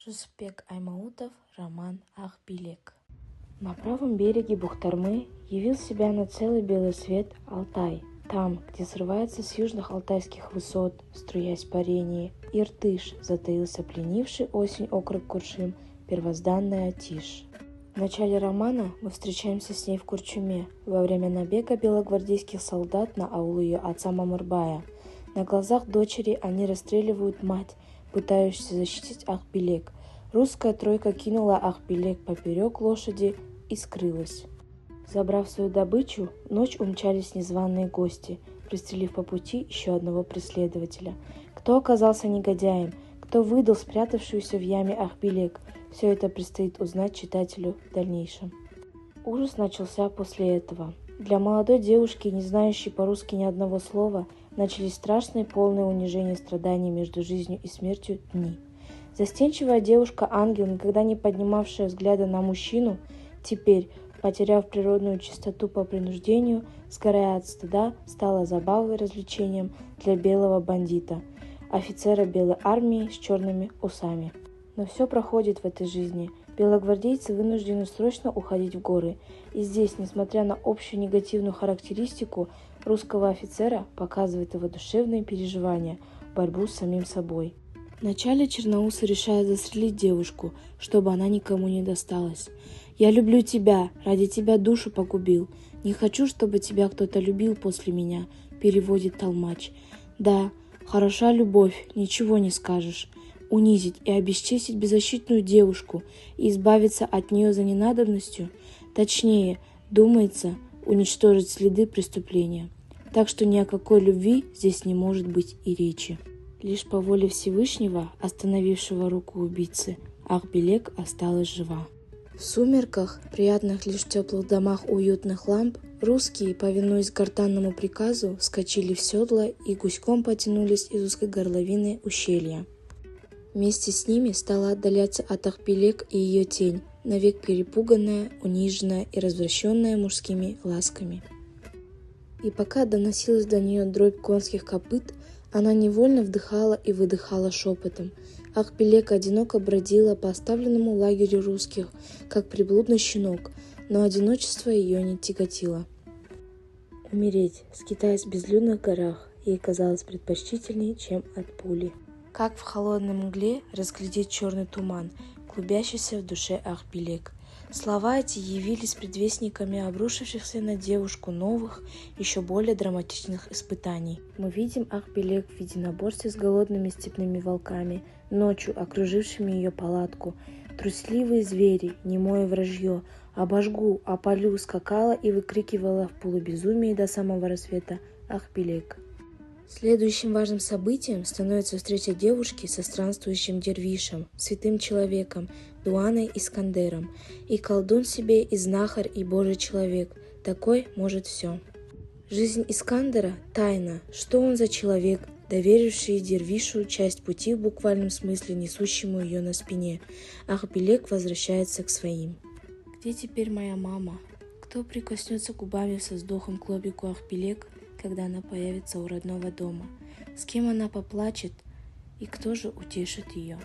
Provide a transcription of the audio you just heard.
Жусупбек Аймаутов, роман «Ах-Билек». На правом береге Бухтармы явил себя на целый белый свет Алтай. Там, где срывается с южных алтайских высот, струясь парение, Иртыш, затаился пленивший осень округ Куршим, первозданная Тишь. В начале романа мы встречаемся с ней в Курчуме во время набега белогвардейских солдат на аул ее отца Мамырбая. На глазах дочери они расстреливают мать, пытающуюся защитить Ах-Билек. Русская тройка кинула Ах-Билек поперек лошади и скрылась. Забрав свою добычу, в ночь умчались незваные гости, пристрелив по пути еще одного преследователя. Кто оказался негодяем, кто выдал спрятавшуюся в яме Ах-Билек, все это предстоит узнать читателю в дальнейшем. Ужас начался после этого. Для молодой девушки, не знающей по-русски ни одного слова, начались страшные, полные унижения и страданий между жизнью и смертью дни. Застенчивая девушка-ангел, никогда не поднимавшая взгляда на мужчину, теперь, потеряв природную чистоту по принуждению, сгорая от стыда, стала забавой и развлечением для белого бандита, офицера белой армии с черными усами. Но все проходит в этой жизни. Белогвардейцы вынуждены срочно уходить в горы. И здесь, несмотря на общую негативную характеристику, русского офицера показывает его душевные переживания, борьбу с самим собой. Вначале Черноусый решает застрелить девушку, чтобы она никому не досталась. «Я люблю тебя, ради тебя душу погубил. Не хочу, чтобы тебя кто-то любил после меня», переводит толмач. «Да, хороша любовь, ничего не скажешь. Унизить и обесчестить беззащитную девушку и избавиться от нее за ненадобностью, точнее, думается, уничтожить следы преступления. Так что ни о какой любви здесь не может быть и речи». Лишь по воле Всевышнего, остановившего руку убийцы, Ах-Билек осталась жива. В сумерках, приятных лишь в теплых домах уютных ламп, русские, повинуясь гортанному приказу, вскочили в седла и гуськом потянулись из узкой горловины ущелья. Вместе с ними стала отдаляться от Ах-Билек и ее тень, навек перепуганная, униженная и развращенная мужскими ласками. И пока доносилась до нее дробь конских копыт, она невольно вдыхала и выдыхала шепотом. Ах-Билек одиноко бродила по оставленному лагерю русских, как приблудный щенок, но одиночество ее не тяготило. Умереть, скитаясь в безлюдных горах, ей казалось предпочтительней, чем от пули. Как в холодной мгле разглядеть черный туман, клубящийся в душе Ах-Билек. Слова эти явились предвестниками обрушившихся на девушку новых, еще более драматичных испытаний. Мы видим Ах-Билек в единоборстве с голодными степными волками, ночью окружившими ее палатку. Трусливые звери, немое вражье, обожгу, опалю, скакала и выкрикивала в полубезумии до самого рассвета Ах-Билек. Следующим важным событием становится встреча девушки со странствующим дервишем, святым человеком, Дуаной Искандером. И колдун себе, и знахарь, и божий человек. Такой может все. Жизнь Искандера – тайна. Что он за человек, доверивший дервишу часть пути в буквальном смысле, несущему ее на спине. Ах-Билек возвращается к своим. Где теперь моя мама? Кто прикоснется губами со вздохом к лобику Ах-Билек, когда она появится у родного дома? С кем она поплачет? И кто же утешит ее?